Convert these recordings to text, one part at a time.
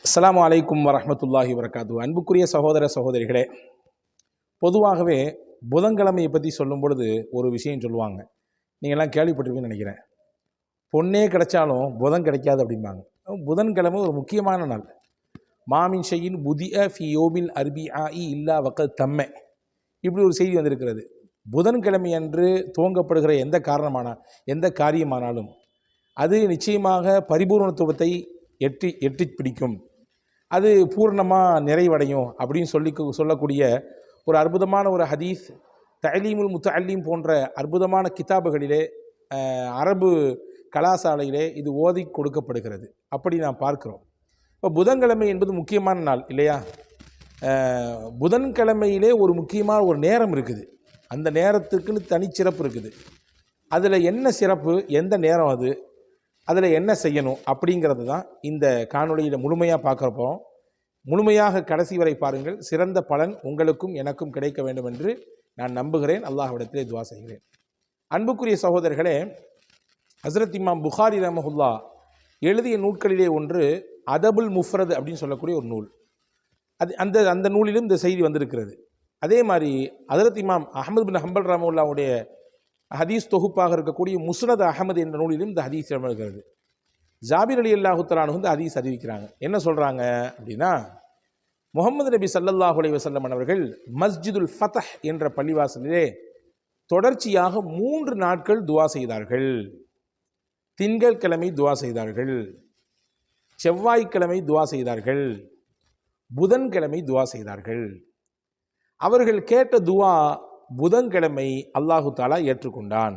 அஸ்ஸலாமு அலைக்கும் வரஹ்மத்துல்லாஹி வபரகாத்துஹு. அன்புக்குரிய சகோதர சகோதரிகளே, பொதுவாகவே புதன்கிழமையை பற்றி சொல்லும் பொழுது ஒரு விஷயம் சொல்லுவாங்க. நீங்கள்லாம் கேள்விப்பட்டிருப்பீங்கன்னு நினைக்கிறேன். பொண்ணே கிடைச்சாலும் புதன் கிடைக்காது அப்படிம்பாங்க. புதன்கிழமை ஒரு முக்கியமான நாள். மாமின் ஷையின் புதிய ஃபி யோமில் அர்பி ஆஇ இல்லா வக்கத் தம்மை, இப்படி ஒரு செய்தி வந்திருக்கிறது. புதன்கிழமை அன்று துவங்கப்படுகிற எந்த காரியமானாலும் அது நிச்சயமாக பரிபூர்ணத்துவத்தை எட்டி பிடிக்கும், அது பூர்ணமாக நிறைவடையும் அப்படின்னு சொல்லக்கூடிய ஒரு அற்புதமான ஒரு ஹதீஸ் தலீமுல் முத்தஅல்லீம் போன்ற அற்புதமான கிதாபுகளிலே, அரபு கலாசாலையிலே இது ஓதி கொடுக்கப்படுகிறது. அப்படி நாம் பார்க்கிறோம். இப்போ புதன்கிழமை என்பது முக்கியமான நாள் இல்லையா? புதன்கிழமையிலே ஒரு முக்கியமான ஒரு நேரம் இருக்குது. அந்த நேரத்துக்குன்னு தனிச்சிறப்பு இருக்குது. அதில் என்ன சிறப்பு, எந்த நேரம் அது, அதில் என்ன செய்யணும் அப்படிங்கிறது தான் இந்த காணொளியில் முழுமையாக பார்க்குறப்போ. முழுமையாக கடைசி வரை பாருங்கள். சிறந்த பலன் உங்களுக்கும் எனக்கும் கிடைக்க வேண்டும் என்று நான் நம்புகிறேன். அல்லாஹ்விடத்திலே துவா செய்கிறேன். அன்புக்குரிய சகோதரர்களே, ஹஸ்ரத் இமாம் புகாரி ரஹ்மஹுல்லா எழுதிய நூல்களிலே ஒன்று அதபுல் முஃப்ரத் அப்படின்னு சொல்லக்கூடிய ஒரு நூல். அந்த நூலிலும் இந்த செய்தி வந்திருக்கிறது. அதே மாதிரி ஹஸ்ரத் இமாம் அஹ்மது பின் ஹம்பல் ரஹ்மஹுல்லாவுடைய ஹதீஸ் தொகுப்பாக இருக்கக்கூடிய முஸ்னத் அஹமது என்ற நூலிலும் இந்த ஹதீஸ் இருக்கிறது. ஜாபிர் ரலியல்லாஹு தஆலா அன்ஹு இந்த ஹதீஸ் அறிவிக்கிறாங்க. என்ன சொல்கிறாங்க அப்படின்னா, முஹம்மது நபி ஸல்லல்லாஹு அலைஹி வஸல்லம் அவர்கள் மஸ்ஜிதுல் ஃபத்ஹ் என்ற பள்ளிவாசலிலே தொடர்ச்சியாக 3 நாட்கள் துவா செய்தார்கள். திங்கட்கிழமை துவா செய்தார்கள், செவ்வாய்க்கிழமை துவா செய்தார்கள், புதன்கிழமை துவா செய்தார்கள். அவர்கள் கேட்ட துவா புதன்கிழமை அல்லாஹு தாலா ஏற்றுக்கொண்டான்.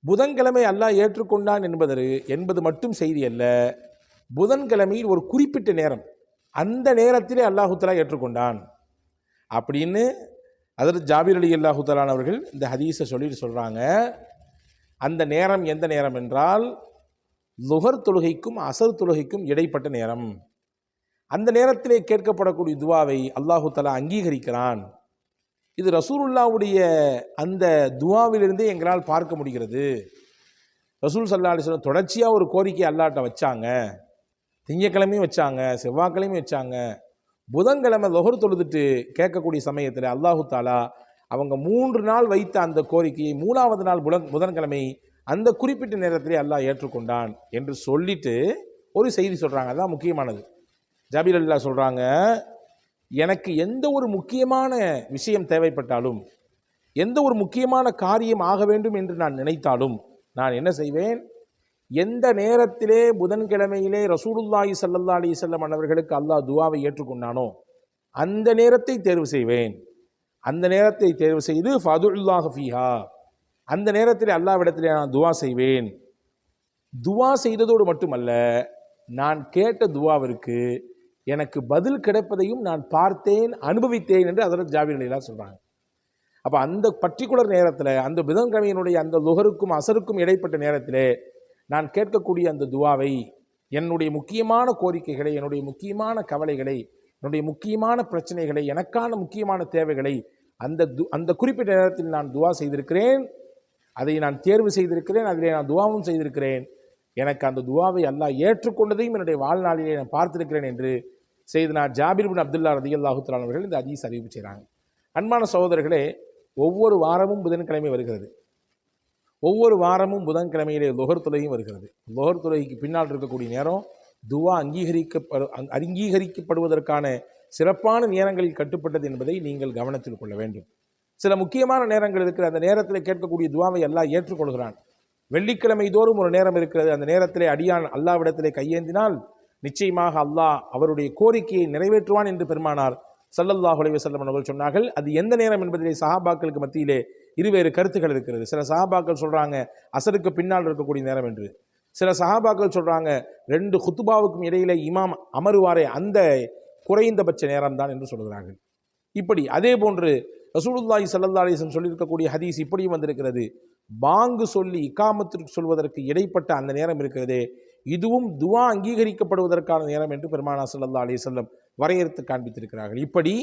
புதன்கிழமை அல்லாஹ் ஏற்றுக்கொண்டான் என்பது மட்டும் செய்தி அல்ல. புதன்கிழமையில் ஒரு குறிப்பிட்ட நேரம், அந்த நேரத்திலே அல்லாஹு தாலா ஏற்றுக்கொண்டான் அப்படின்னு ஹஜ்ரத் ஜாபிர் ரலியல்லாஹு தஆலா அவர்கள் இந்த ஹதீஸை சொல்கிறாங்க. அந்த நேரம் எந்த நேரம் என்றால், லுஹர் தொழுகைக்கும் அசர் தொழுகைக்கும் இடைப்பட்ட நேரம். அந்த நேரத்திலே கேட்கப்படக்கூடிய துவாவை அல்லாஹு தாலா அங்கீகரிக்கிறான். இது ரசூலுல்லாவுடைய அந்த துவாவிலிருந்தே எங்களால் பார்க்க முடிகிறது. ரசூல் ஸல்லல்லாஹு அலைஹி வஸல்லம் தொடர்ச்சியாக ஒரு கோரிக்கை அல்லாஹ்ட்ட வச்சாங்க. திங்கக்கிழமையும் வச்சாங்க, செவ்வாய்க்கிழமையும் வச்சாங்க. புதன்கிழமை லுஹர் தொழுதுட்டு கேட்கக்கூடிய சமயத்தில் அல்லாஹு தாலா அவங்க 3 நாள் வைத்த அந்த கோரிக்கையை 3வது நாள் புதன்கிழமை அந்த குறிப்பிட்ட நேரத்திலே அல்லாஹ் ஏற்றுக்கொண்டான் என்று சொல்லிட்டு ஒரு செய்தி சொல்கிறாங்க. அதுதான் முக்கியமானது. ஜாபிர் ரலியல்லாஹு சொல்கிறாங்க, எனக்கு எந்த ஒரு முக்கியமான விஷயம் தேவைப்பட்டாலும், எந்த ஒரு முக்கியமான காரியம் ஆக வேண்டும் என்று நான் நினைத்தாலும் நான் என்ன செய்வேன், எந்த நேரத்திலே புதன்கிழமையிலே ரசூலுல்லாஹி ஸல்லல்லாஹு அலைஹி வஸல்லம் அவர்களுக்கு அல்லாஹ் துவாவை ஏற்றுக்கொண்டானோ அந்த நேரத்தை தேர்வு செய்வேன். அந்த நேரத்தை தேர்வு செய்து ஃபதுல்லாஹு ஃபீஹா, அந்த நேரத்திலே அல்லாஹ்விடத்திலே நான் துவா செய்வேன். துவா செய்ததோடு மட்டுமல்ல, நான் கேட்ட துவாவிற்கு எனக்கு பதில் கிடைப்பதையும் நான் பார்த்தேன், அனுபவித்தேன் என்று ஹஜ்ரத் ஜாபிர் ரலியல்லாஹு சொல்கிறாங்க. அப்போ அந்த பர்டிகுலர் நேரத்தில், அந்த புதன்கிழமையினுடைய அந்த லுஹருக்கும் அசருக்கும் இடைப்பட்ட நேரத்திலே நான் கேட்கக்கூடிய அந்த துவாவை, என்னுடைய முக்கியமான கோரிக்கைகளை, என்னுடைய முக்கியமான கவலைகளை, என்னுடைய முக்கியமான பிரச்சனைகளை, எனக்கான முக்கியமான தேவைகளை அந்த குறிப்பிட்ட நேரத்தில் நான் துவா செய்திருக்கிறேன். அதை நான் தேர்வு செய்திருக்கிறேன், அதிலே நான் துவாவும் செய்திருக்கிறேன். எனக்கு அந்த துவாவை அல்லாஹ் ஏற்றுக்கொண்டதையும் என்னுடைய வாழ்நாளிலே நான் பார்த்திருக்கிறேன் என்று செய்தனா ஜாபிர் பின் அப்துல்லா ரலியல்லாஹு தஆலா அவர்கள் இந்த ஹதீஸ் அறிவிப்பு செய்கிறாங்க. அன்பான சகோதரர்களே, ஒவ்வொரு வாரமும் புதன்கிழமை வருகிறது. ஒவ்வொரு வாரமும் புதன்கிழமையிலே லுஹர் தொழுகையும் வருகிறது. லுஹர் தொழுகைக்கு பின்னால் இருக்கக்கூடிய நேரம் துவா அங்கீகரிக்கப்படுவதற்கான சிறப்பான நேரங்களில் கட்டுப்பட்டது என்பதை நீங்கள் கவனத்தில் கொள்ள வேண்டும். சில முக்கியமான நேரங்கள் இருக்கிற, அந்த நேரத்தில் கேட்கக்கூடிய துவாவை அல்லாஹ் ஏற்றுக்கொள்கிறான். வெள்ளிக்கிழமை தோறும் ஒரு நேரம் இருக்கிறது. அந்த நேரத்திலே அடியான் அல்லாஹ்விடத்திலே கையேந்தினால் நிச்சயமாக அல்லாஹ் அவருடைய கோரிக்கையை நிறைவேற்றுவான் என்று பெருமானார் ஸல்லல்லாஹு அலைஹி வஸல்லம் அவர்கள் சொன்னார்கள். அது எந்த நேரம் என்பதிலே சஹாபாக்களுக்கு மத்தியிலே இருவேறு கருத்துக்கள் இருக்கிறது. சில சஹாபாக்கள் சொல்கிறாங்க அசருக்கு பின்னால் இருக்கக்கூடிய நேரம் என்று. சில சஹாபாக்கள் சொல்கிறாங்க 2 குத்துபாவுக்கும் இடையிலே இமாம் அமருவாரே அந்த குறைந்தபட்ச நேரம் தான் என்று சொல்கிறார்கள். இப்படி அதே போன்று ரசூலுல்லாஹி ஸல்லல்லாஹு அலைஹி வஸல்லம் சொல்லியிருக்கக்கூடிய ஹதீஸ் இப்படியும் வந்திருக்கிறது. பாங்கு சொல்லி இகாமத்திற்கு சொல்வதற்கு இடைப்பட்ட அந்த நேரம் இருக்கிறதே, இதுவும் துவா அங்கீகரிக்கப்படுவதற்கான நேரம் என்று பெருமானார் ஸல்லல்லாஹு அலைஹி வஸல்லம் வரையறுத்து காண்பித்திருக்கிறார்கள். இப்படி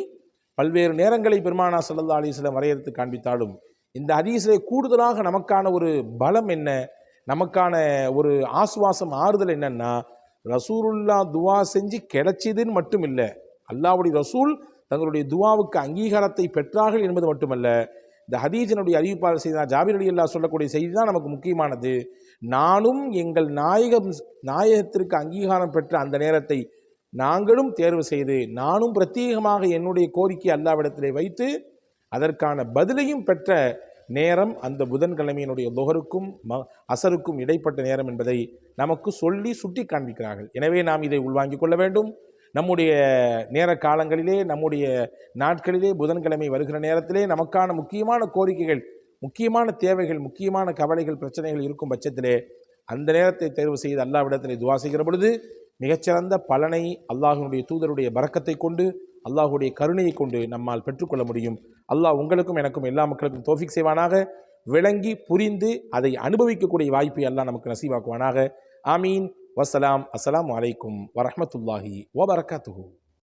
பல்வேறு நேரங்களை பெருமானார் ஸல்லல்லாஹு அலைஹி வஸல்லம் வரையறுத்து காண்பித்தாலும் இந்த ஹதீஸிலே கூடுதலாக நமக்கான ஒரு பலம் என்ன, நமக்கான ஒரு ஆசுவாசம், ஆறுதல் என்னன்னா, ரசூலுல்லா துவா செஞ்சு கிடைச்சதுன்னு மட்டும் இல்லை, அல்லாஹ்வுடைய ரசூல் தங்களுடைய துவாவுக்கு அங்கீகாரத்தை பெற்றார்கள் என்பது மட்டுமல்ல, இந்த ஹதீஸினுடைய அறிவிப்பாளர் செய்த ஜாபிர் ரலியல்லாஹு சொல்லக்கூடிய செய்தி தான் நமக்கு முக்கியமானது. நானும் எங்கள் நாயகத்திற்கு அங்கீகாரம் பெற்ற அந்த நேரத்தை நாங்களும் தேர்வு செய்து, நானும் பிரத்யேகமாக என்னுடைய கோரிக்கை அல்லாஹ்விடத்திலே வைத்து அதற்கான பதிலையும் பெற்ற நேரம் அந்த புதன்கிழமையினுடைய லுஹருக்கும் அசருக்கும் இடைப்பட்ட நேரம் என்பதை நமக்கு சொல்லி சுட்டி காண்பிக்கிறார்கள். எனவே நாம் இதை உள்வாங்கிக் கொள்ள வேண்டும். நம்முடைய நேர காலங்களிலே, நம்முடைய நாட்களிலே, புதன்கிழமை வருகிற நேரத்திலே நமக்கான முக்கியமான கோரிக்கைகள், முக்கியமான தேவைகள், முக்கியமான கவலைகள், பிரச்சனைகள் இருக்கும் பட்சத்திலே அந்த நேரத்தை தேர்வு செய்து அல்லாஹ்விடத்திலே துவா செய்கிற பொழுது மிகச்சிறந்த பலனை அல்லாஹ்வுடைய தூதருடைய பரக்கத்தை கொண்டு, அல்லாஹ்வுடைய கருணையை கொண்டு நம்மால் பெற்றுக்கொள்ள முடியும். அல்லாஹ் உங்களுக்கும் எனக்கும் எல்லா மக்களுக்கும் தௌஃபீக் செய்வானாக. விளங்கி புரிந்து அதை அனுபவிக்கக்கூடிய வாய்ப்பை அல்லாஹ் நமக்கு நசீவாக்குவானாக. ஆமீன். வஸ்ஸலாம். அஸ்ஸலாமு அலைக்கும் வரஹ்மத்துல்லாஹி வபரகாத்துஹு.